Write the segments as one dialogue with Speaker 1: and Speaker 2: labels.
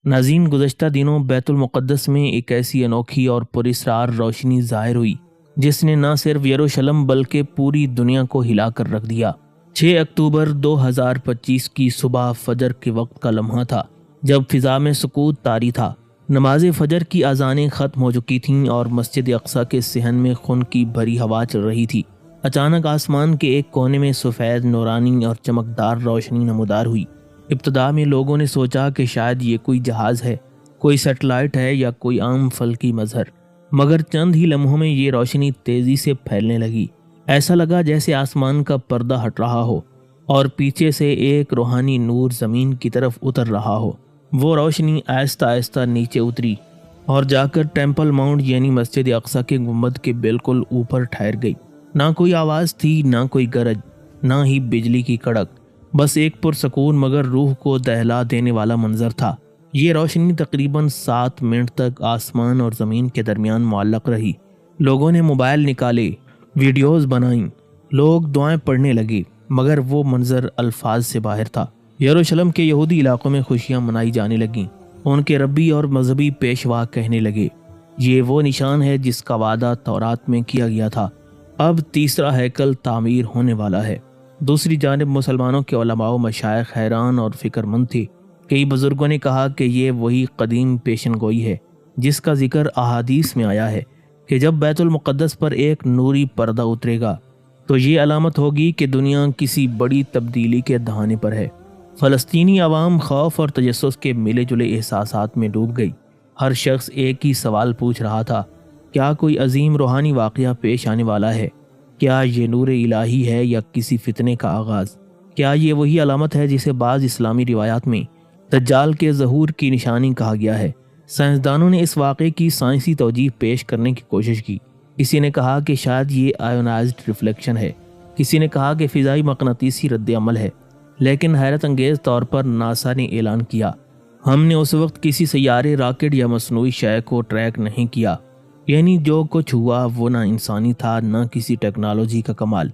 Speaker 1: ناظرین، گزشتہ دنوں بیت المقدس میں ایک ایسی انوکھی اور پراسرار روشنی ظاہر ہوئی جس نے نہ صرف یروشلم بلکہ پوری دنیا کو ہلا کر رکھ دیا۔ 6 اکتوبر 2025 کی صبح فجر کے وقت کا لمحہ تھا جب فضا میں سکوت طاری تھا۔ نماز فجر کی اذانیں ختم ہو چکی تھیں اور مسجد اقصی کے صحن میں خون کی بھری ہوا چل رہی تھی۔ اچانک آسمان کے ایک کونے میں سفید، نورانی اور چمکدار روشنی نمودار ہوئی۔ ابتدا میں لوگوں نے سوچا کہ شاید یہ کوئی جہاز ہے، کوئی سیٹلائٹ ہے یا کوئی عام فلکی مظہر، مگر چند ہی لمحوں میں یہ روشنی تیزی سے پھیلنے لگی۔ ایسا لگا جیسے آسمان کا پردہ ہٹ رہا ہو اور پیچھے سے ایک روحانی نور زمین کی طرف اتر رہا ہو۔ وہ روشنی آہستہ آہستہ نیچے اتری اور جا کر ٹیمپل ماؤنٹ یعنی مسجد اقصی کے گنبد کے بالکل اوپر ٹھہر گئی۔ نہ کوئی آواز تھی، نہ کوئی گرج، نہ ہی بجلی کی کڑک، بس ایک پرسکون مگر روح کو دہلا دینے والا منظر تھا۔ یہ روشنی تقریباً 7 منٹ تک آسمان اور زمین کے درمیان معلق رہی۔ لوگوں نے موبائل نکالے، ویڈیوز بنائیں، لوگ دعائیں پڑھنے لگے، مگر وہ منظر الفاظ سے باہر تھا۔ یروشلم کے یہودی علاقوں میں خوشیاں منائی جانے لگیں۔ ان کے ربی اور مذہبی پیشوا کہنے لگے، یہ وہ نشان ہے جس کا وعدہ تورات میں کیا گیا تھا، اب تیسرا ہیکل تعمیر ہونے والا ہے۔ دوسری جانب مسلمانوں کے علماء و مشائخ حیران اور فکر مند تھے۔ کئی بزرگوں نے کہا کہ یہ وہی قدیم پیشن گوئی ہے جس کا ذکر احادیث میں آیا ہے کہ جب بیت المقدس پر ایک نوری پردہ اترے گا تو یہ علامت ہوگی کہ دنیا کسی بڑی تبدیلی کے دہانے پر ہے۔ فلسطینی عوام خوف اور تجسس کے ملے جلے احساسات میں ڈوب گئی۔ ہر شخص ایک ہی سوال پوچھ رہا تھا، کیا کوئی عظیم روحانی واقعہ پیش آنے والا ہے؟ کیا یہ نور الہی ہے یا کسی فتنے کا آغاز؟ کیا یہ وہی علامت ہے جسے بعض اسلامی روایات میں دجال کے ظہور کی نشانی کہا گیا ہے؟ سائنسدانوں نے اس واقعے کی سائنسی توجیہ پیش کرنے کی کوشش کی۔ کسی نے کہا کہ شاید یہ آئونائزڈ ریفلیکشن ہے، کسی نے کہا کہ فضائی مقناطیسی رد عمل ہے، لیکن حیرت انگیز طور پر ناسا نے اعلان کیا، ہم نے اس وقت کسی سیارے، راکٹ یا مصنوعی شے کو ٹریک نہیں کیا، یعنی جو کچھ ہوا وہ نہ انسانی تھا نہ کسی ٹیکنالوجی کا کمال۔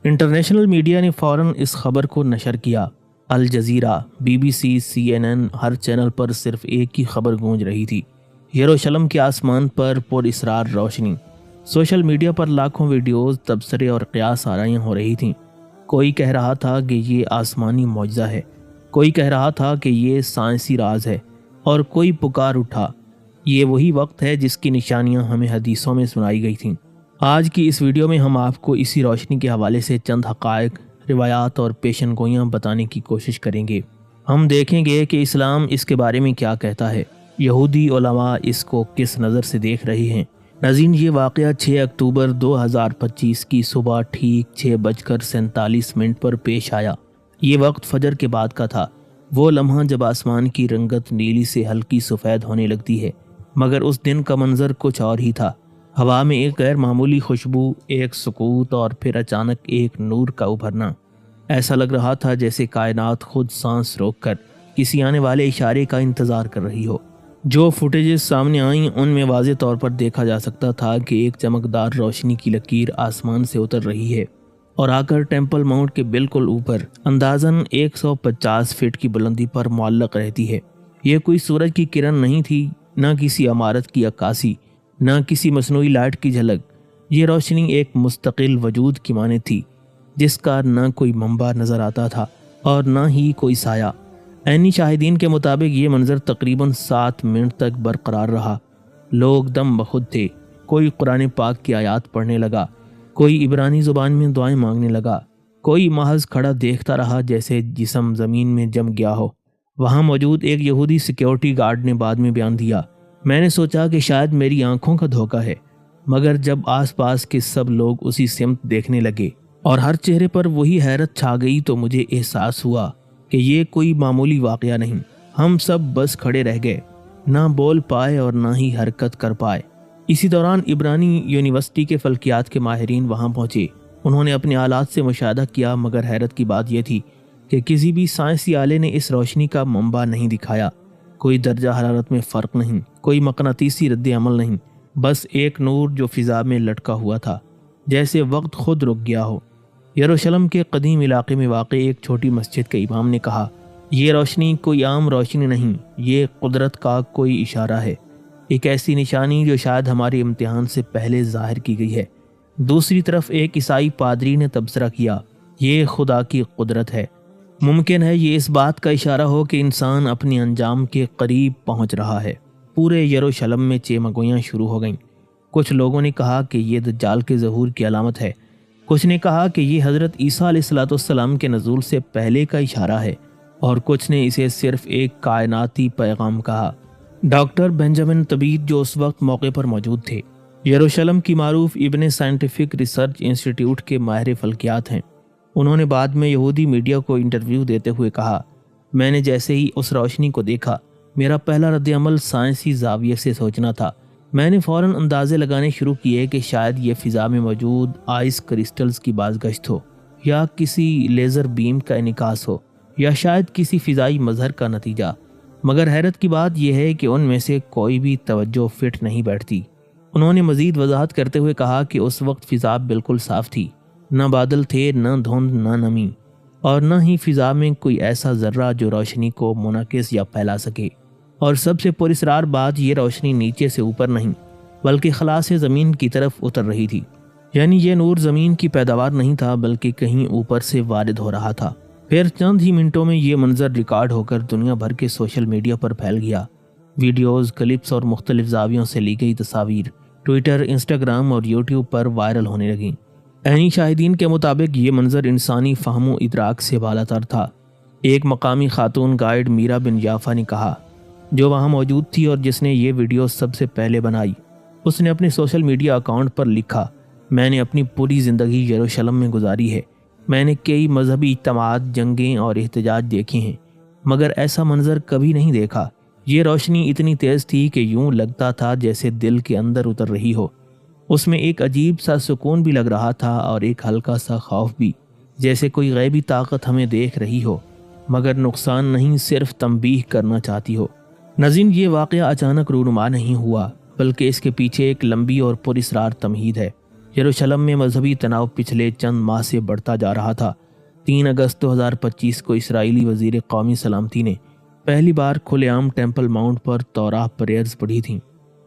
Speaker 1: انٹرنیشنل میڈیا نے فوراً اس خبر کو نشر کیا۔ Al Jazeera, B B C, CNN، ہر چینل پر صرف ایک ہی خبر گونج رہی تھی، یروشلم کے آسمان پر پراسرار روشنی۔ سوشل میڈیا پر لاکھوں ویڈیوز، تبصرے اور قیاس آرائیاں ہو رہی تھیں۔ کوئی کہہ رہا تھا کہ یہ آسمانی معجزہ ہے، کوئی کہہ رہا تھا کہ یہ سائنسی راز ہے، اور کوئی پکار اٹھا، یہ وہی وقت ہے جس کی نشانیاں ہمیں حدیثوں میں سنائی گئی تھیں۔ آج کی اس ویڈیو میں ہم آپ کو اسی روشنی کے حوالے سے چند حقائق، روایات اور پیشن گوئیاں بتانے کی کوشش کریں گے۔ ہم دیکھیں گے کہ اسلام اس کے بارے میں کیا کہتا ہے، یہودی علماء اس کو کس نظر سے دیکھ رہے ہیں۔ ناظرین، یہ واقعہ 6 اکتوبر 2025 کی صبح ٹھیک 6:47 پر پیش آیا۔ یہ وقت فجر کے بعد کا تھا، وہ لمحہ جب آسمان کی رنگت نیلی سے ہلکی سفید ہونے لگتی ہے، مگر اس دن کا منظر کچھ اور ہی تھا۔ ہوا میں ایک غیر معمولی خوشبو، ایک سکوت اور پھر اچانک ایک نور کا ابھرنا۔ ایسا لگ رہا تھا جیسے کائنات خود سانس روک کر کسی آنے والے اشارے کا انتظار کر رہی ہو۔ جو فوٹیجز سامنے آئیں ان میں واضح طور پر دیکھا جا سکتا تھا کہ ایک چمکدار روشنی کی لکیر آسمان سے اتر رہی ہے اور آ کر ٹیمپل ماؤنٹ کے بالکل اوپر اندازاً 150 فٹ کی بلندی پر معلق رہتی ہے۔ یہ کوئی سورج کی کرن نہیں تھی، نہ کسی عمارت کی عکاسی، نہ کسی مصنوعی لائٹ کی جھلک۔ یہ روشنی ایک مستقل وجود کی مانند تھی جس کا نہ کوئی منبع نظر آتا تھا اور نہ ہی کوئی سایہ۔ عینی شاہدین کے مطابق یہ منظر تقریباً 7 منٹ تک برقرار رہا۔ لوگ دم بخود تھے، کوئی قرآن پاک کی آیات پڑھنے لگا، کوئی عبرانی زبان میں دعائیں مانگنے لگا، کوئی محض کھڑا دیکھتا رہا جیسے جسم زمین میں جم گیا ہو۔ وہاں موجود ایک یہودی سیکیورٹی گارڈ نے بعد میں بیان دیا، میں نے سوچا کہ شاید میری آنکھوں کا دھوکہ ہے، مگر جب آس پاس کے سب لوگ اسی سمت دیکھنے لگے اور ہر چہرے پر وہی حیرت چھا گئی تو مجھے احساس ہوا کہ یہ کوئی معمولی واقعہ نہیں۔ ہم سب بس کھڑے رہ گئے، نہ بول پائے اور نہ ہی حرکت کر پائے۔ اسی دوران عبرانی یونیورسٹی کے فلکیات کے ماہرین وہاں پہنچے۔ انہوں نے اپنے آلات سے مشاہدہ کیا، مگر حیرت کی بات یہ تھی کہ کسی بھی سائنسی آلے نے اس روشنی کا منبع نہیں دکھایا۔ کوئی درجہ حرارت میں فرق نہیں، کوئی مقناطیسی رد عمل نہیں، بس ایک نور جو فضا میں لٹکا ہوا تھا، جیسے وقت خود رک گیا ہو۔ یروشلم کے قدیم علاقے میں واقع ایک چھوٹی مسجد کے امام نے کہا، یہ روشنی کوئی عام روشنی نہیں، یہ قدرت کا کوئی اشارہ ہے، ایک ایسی نشانی جو شاید ہمارے امتحان سے پہلے ظاہر کی گئی ہے۔ دوسری طرف ایک عیسائی پادری نے تبصرہ کیا، یہ خدا کی قدرت ہے۔ ممکن ہے یہ اس بات کا اشارہ ہو کہ انسان اپنے انجام کے قریب پہنچ رہا ہے۔ پورے یروشلم میں چیمگوئیاں شروع ہو گئیں۔ کچھ لوگوں نے کہا کہ یہ دجال کے ظہور کی علامت ہے، کچھ نے کہا کہ یہ حضرت عیسیٰ علیہ السلام کے نزول سے پہلے کا اشارہ ہے، اور کچھ نے اسے صرف ایک کائناتی پیغام کہا۔ ڈاکٹر بنجامن طبیب جو اس وقت موقع پر موجود تھے، یروشلم کی معروف ابن سائنٹیفک ریسرچ انسٹیٹیوٹ کے ماہر فلکیات ہیں، انہوں نے بعد میں یہودی میڈیا کو انٹرویو دیتے ہوئے کہا، میں نے جیسے ہی اس روشنی کو دیکھا، میرا پہلا رد عمل سائنسی زاویے سے سوچنا تھا۔ میں نے فوراً اندازے لگانے شروع کیے کہ شاید یہ فضا میں موجود آئس کرسٹلز کی بازگشت ہو، یا کسی لیزر بیم کا انعکاس ہو، یا شاید کسی فضائی مظہر کا نتیجہ۔ مگر حیرت کی بات یہ ہے کہ ان میں سے کوئی بھی توجہ فٹ نہیں بیٹھتی۔ انہوں نے مزید وضاحت کرتے ہوئے کہا کہ اس وقت فضا بالکل صاف تھی، نہ بادل تھے، نہ دھند، نہ نمی، اور نہ ہی فضا میں کوئی ایسا ذرہ جو روشنی کو منعکس یا پھیلا سکے۔ اور سب سے پراسرار بات، یہ روشنی نیچے سے اوپر نہیں بلکہ خلا سے زمین کی طرف اتر رہی تھی، یعنی یہ نور زمین کی پیداوار نہیں تھا بلکہ کہیں اوپر سے وارد ہو رہا تھا۔ پھر چند ہی منٹوں میں یہ منظر ریکارڈ ہو کر دنیا بھر کے سوشل میڈیا پر پھیل گیا۔ ویڈیوز، کلپس اور مختلف زاویوں سے لی گئی تصاویر ٹویٹر، انسٹاگرام اور یوٹیوب پر وائرل ہونے لگیں۔ عینی شاہدین کے مطابق یہ منظر انسانی فہم و ادراک سے بالاتر تھا۔ ایک مقامی خاتون گائیڈ میرا بن یافا نے کہا، جو وہاں موجود تھی اور جس نے یہ ویڈیو سب سے پہلے بنائی، اس نے اپنے سوشل میڈیا اکاؤنٹ پر لکھا، میں نے اپنی پوری زندگی یروشلم میں گزاری ہے، میں نے کئی مذہبی اجتماعات، جنگیں اور احتجاج دیکھے ہیں، مگر ایسا منظر کبھی نہیں دیکھا۔ یہ روشنی اتنی تیز تھی کہ یوں لگتا تھا جیسے دل کے اندر اتر رہی ہو۔ اس میں ایک عجیب سا سکون بھی لگ رہا تھا اور ایک ہلکا سا خوف بھی، جیسے کوئی غیبی طاقت ہمیں دیکھ رہی ہو مگر نقصان نہیں، صرف تنبیہ کرنا چاہتی ہو۔ ناظرین، یہ واقعہ اچانک رونما نہیں ہوا بلکہ اس کے پیچھے ایک لمبی اور پراسرار تمہید ہے۔ یروشلم میں مذہبی تناؤ پچھلے چند ماہ سے بڑھتا جا رہا تھا۔ 3 اگست 2025 کو اسرائیلی وزیر قومی سلامتی نے پہلی بار کھلے عام ٹیمپل ماؤنٹ پر توراہ پریئرز پڑھی تھیں۔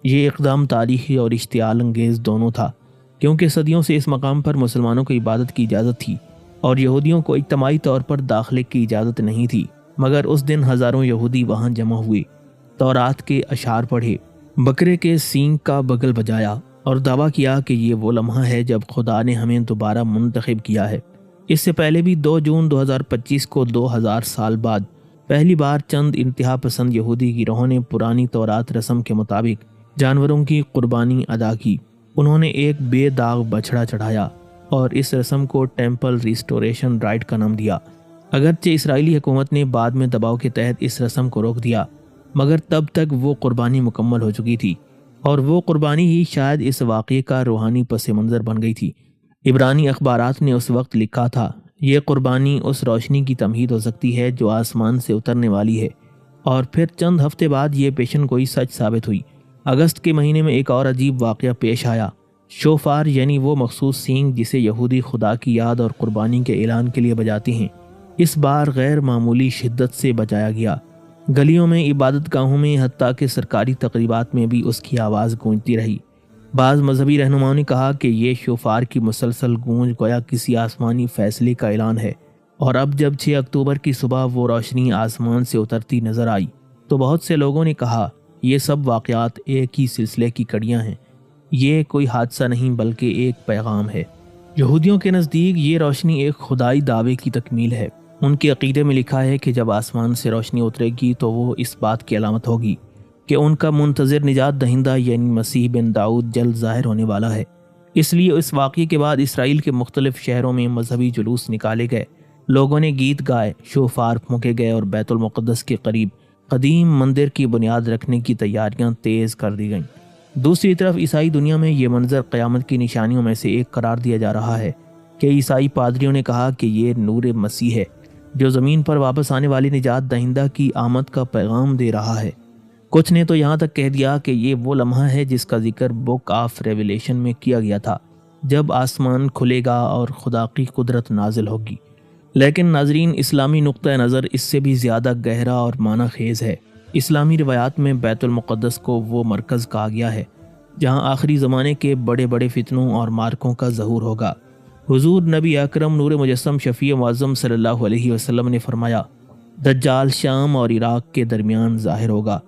Speaker 1: یہ اقدام تاریخی اور اشتعال انگیز دونوں تھا، کیونکہ صدیوں سے اس مقام پر مسلمانوں کو عبادت کی اجازت تھی اور یہودیوں کو اجتماعی طور پر داخلے کی اجازت نہیں تھی۔ مگر اس دن ہزاروں یہودی وہاں جمع ہوئے، تورات کے اشعار پڑھے، بکرے کے سینگ کا بغل بجایا اور دعویٰ کیا کہ یہ وہ لمحہ ہے جب خدا نے ہمیں دوبارہ منتخب کیا ہے۔ اس سے پہلے بھی 2 جون 2025 کو 2000 سال بعد پہلی بار چند انتہا پسند یہودی گروہوں نے پرانی تورات رسم کے مطابق جانوروں کی قربانی ادا کی۔ انہوں نے ایک بے داغ بچھڑا چڑھایا اور اس رسم کو ٹیمپل ریسٹوریشن رائٹ کا نام دیا۔ اگرچہ اسرائیلی حکومت نے بعد میں دباؤ کے تحت اس رسم کو روک دیا، مگر تب تک وہ قربانی مکمل ہو چکی تھی، اور وہ قربانی ہی شاید اس واقعے کا روحانی پس منظر بن گئی تھی۔ عبرانی اخبارات نے اس وقت لکھا تھا، یہ قربانی اس روشنی کی تمہید ہو سکتی ہے جو آسمان سے اترنے والی ہے، اور پھر چند ہفتے بعد یہ پیشن گوئی سچ ثابت ہوئی۔ اگست کے مہینے میں ایک اور عجیب واقعہ پیش آیا۔ شوفار یعنی وہ مخصوص سینگ جسے یہودی خدا کی یاد اور قربانی کے اعلان کے لیے بجاتے ہیں، اس بار غیر معمولی شدت سے بجایا گیا۔ گلیوں میں، عبادت گاہوں میں، حتیٰ کہ سرکاری تقریبات میں بھی اس کی آواز گونجتی رہی۔ بعض مذہبی رہنماؤں نے کہا کہ یہ شوفار کی مسلسل گونج گویا کسی آسمانی فیصلے کا اعلان ہے، اور اب جب 6 اکتوبر کی صبح وہ روشنی آسمان سے اترتی نظر آئی تو بہت سے لوگوں نے کہا یہ سب واقعات ایک ہی سلسلے کی کڑیاں ہیں، یہ کوئی حادثہ نہیں بلکہ ایک پیغام ہے۔ یہودیوں کے نزدیک یہ روشنی ایک خدائی دعوے کی تکمیل ہے۔ ان کے عقیدے میں لکھا ہے کہ جب آسمان سے روشنی اترے گی تو وہ اس بات کی علامت ہوگی کہ ان کا منتظر نجات دہندہ یعنی مسیح بن داؤد جلد ظاہر ہونے والا ہے۔ اس لیے اس واقعے کے بعد اسرائیل کے مختلف شہروں میں مذہبی جلوس نکالے گئے، لوگوں نے گیت گائے، شوفار پھونکے گئے اور بیت المقدس کے قریب قدیم مندر کی بنیاد رکھنے کی تیاریاں تیز کر دی گئیں۔ دوسری طرف عیسائی دنیا میں یہ منظر قیامت کی نشانیوں میں سے ایک قرار دیا جا رہا ہے کہ عیسائی پادریوں نے کہا کہ یہ نور مسیح ہے جو زمین پر واپس آنے والی نجات دہندہ کی آمد کا پیغام دے رہا ہے۔ کچھ نے تو یہاں تک کہہ دیا کہ یہ وہ لمحہ ہے جس کا ذکر بک آف ریویلیشن میں کیا گیا تھا، جب آسمان کھلے گا اور خدا کی قدرت نازل ہوگی۔ لیکن ناظرین، اسلامی نقطہ نظر اس سے بھی زیادہ گہرا اور معنی خیز ہے۔ اسلامی روایات میں بیت المقدس کو وہ مرکز کہا گیا ہے جہاں آخری زمانے کے بڑے بڑے فتنوں اور مارکوں کا ظہور ہوگا۔ حضور نبی اکرم نور مجسم شفیع معظم صلی اللہ علیہ وسلم نے فرمایا، دجال شام اور عراق کے درمیان ظاہر ہوگا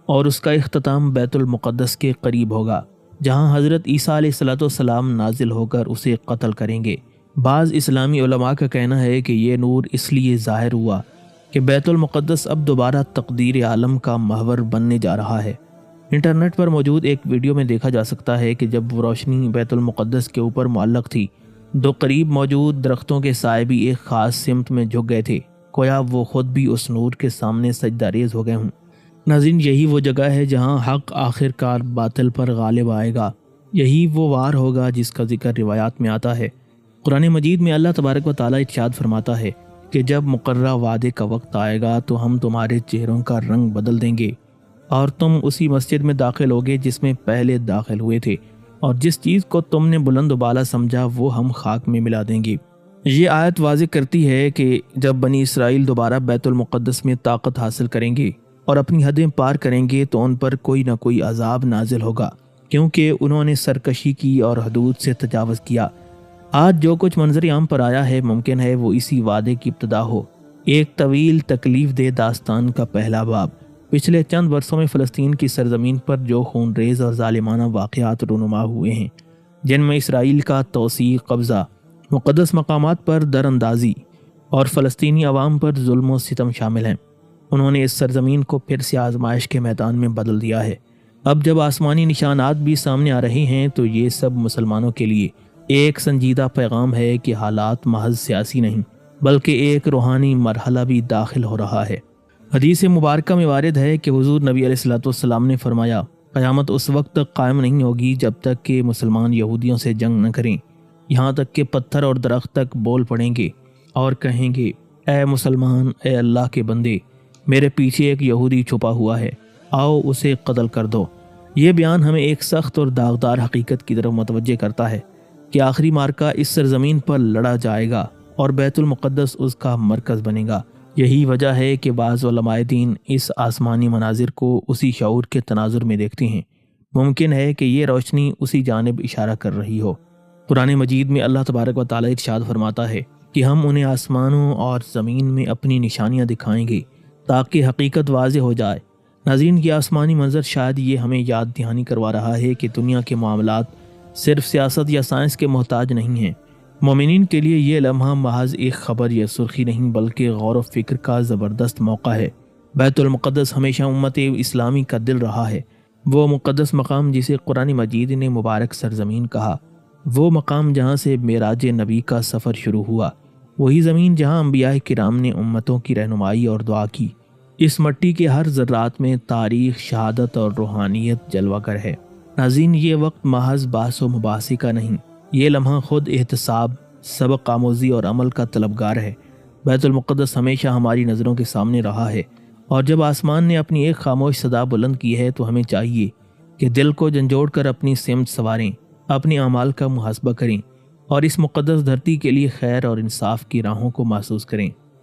Speaker 1: اور اس کا اختتام بیت المقدس کے قریب ہوگا، جہاں حضرت عیسیٰ علیہ السلام نازل ہو کر اسے قتل کریں گے۔ بعض اسلامی علماء کا کہنا ہے کہ یہ نور اس لیے ظاہر ہوا کہ بیت المقدس اب دوبارہ تقدیر عالم کا محور بننے جا رہا ہے۔ انٹرنیٹ پر موجود ایک ویڈیو میں دیکھا جا سکتا ہے کہ جب وہ روشنی بیت المقدس کے اوپر معلق تھی، دو قریب موجود درختوں کے سائے بھی ایک خاص سمت میں جھک گئے تھے، گویا وہ خود بھی اس نور کے سامنے سجدہ ریز ہو گئے ہوں۔ ناظرین، یہی وہ جگہ ہے جہاں حق آخر کار باطل پر غالب آئے گا۔ یہی وہ وار ہوگا جس کا ذکر روایات میں آتا ہے۔ قرآن مجید میں اللہ تبارک و تعالیٰ ارشاد فرماتا ہے کہ جب مقررہ وعدے کا وقت آئے گا تو ہم تمہارے چہروں کا رنگ بدل دیں گے اور تم اسی مسجد میں داخل ہوگے جس میں پہلے داخل ہوئے تھے، اور جس چیز کو تم نے بلند و بالا سمجھا وہ ہم خاک میں ملا دیں گے۔ یہ آیت واضح کرتی ہے کہ جب بنی اسرائیل دوبارہ بیت المقدس میں طاقت حاصل کریں گے اور اپنی حدیں پار کریں گے تو ان پر کوئی نہ کوئی عذاب نازل ہوگا، کیونکہ انہوں نے سرکشی کی اور حدود سے تجاوز کیا۔ آج جو کچھ منظر عام پر آیا ہے، ممکن ہے وہ اسی وعدے کی ابتدا ہو، ایک طویل تکلیف دہ داستان کا پہلا باب۔ پچھلے چند برسوں میں فلسطین کی سرزمین پر جو خون ریز اور ظالمانہ واقعات رونما ہوئے ہیں، جن میں اسرائیل کا توسیع، قبضہ، مقدس مقامات پر در اندازی اور فلسطینی عوام پر ظلم و ستم شامل ہیں، انہوں نے اس سرزمین کو پھر سے آزمائش کے میدان میں بدل دیا ہے۔ اب جب آسمانی نشانات بھی سامنے آ رہے ہیں تو یہ سب مسلمانوں کے لیے ایک سنجیدہ پیغام ہے کہ حالات محض سیاسی نہیں بلکہ ایک روحانی مرحلہ بھی داخل ہو رہا ہے۔ حدیث مبارکہ میں وارد ہے کہ حضور نبی علیہ السلام نے فرمایا، قیامت اس وقت تک قائم نہیں ہوگی جب تک کہ مسلمان یہودیوں سے جنگ نہ کریں، یہاں تک کہ پتھر اور درخت تک بول پڑیں گے اور کہیں گے، اے مسلمان، اے اللہ کے بندے، میرے پیچھے ایک یہودی چھپا ہوا ہے، آؤ اسے قتل کر دو۔ یہ بیان ہمیں ایک سخت اور داغدار حقیقت کی طرف متوجہ کرتا ہے کہ آخری مارکہ اس سرزمین پر لڑا جائے گا اور بیت المقدس اس کا مرکز بنے گا۔ یہی وجہ ہے کہ بعض علماء دین اس آسمانی مناظر کو اسی شعور کے تناظر میں دیکھتے ہیں۔ ممکن ہے کہ یہ روشنی اسی جانب اشارہ کر رہی ہو۔ قرآن مجید میں اللہ تبارک و تعالیٰ ارشاد فرماتا ہے کہ ہم انہیں آسمانوں اور زمین میں اپنی نشانیاں دکھائیں گے تاکہ حقیقت واضح ہو جائے۔ ناظرین، یہ آسمانی منظر شاید یہ ہمیں یاد دہانی کروا رہا ہے کہ دنیا کے معاملات صرف سیاست یا سائنس کے محتاج نہیں ہیں۔ مومنین کے لیے یہ لمحہ محض ایک خبر یا سرخی نہیں بلکہ غور و فکر کا زبردست موقع ہے۔ بیت المقدس ہمیشہ امت اسلامی کا دل رہا ہے، وہ مقدس مقام جسے قرآن مجید نے مبارک سرزمین کہا، وہ مقام جہاں سے معراج نبی کا سفر شروع ہوا، وہی زمین جہاں انبیاء کرام نے امتوں کی رہنمائی اور دعا کی۔ اس مٹی کے ہر ذرات میں تاریخ، شہادت اور روحانیت جلوہ گر ہے۔ ناظرین، یہ وقت محض بحث و مباحثے کا نہیں، یہ لمحہ خود احتساب، سبق آموزی اور عمل کا طلبگار ہے۔ بیت المقدس ہمیشہ ہماری نظروں کے سامنے رہا ہے، اور جب آسمان نے اپنی ایک خاموش صدا بلند کی ہے تو ہمیں چاہیے کہ دل کو جھنجھوڑ کر اپنی سمت سنواریں، اپنے اعمال کا محاسبہ کریں اور اس مقدس دھرتی کے لیے خیر اور انصاف کی راہوں کو محسوس کریں۔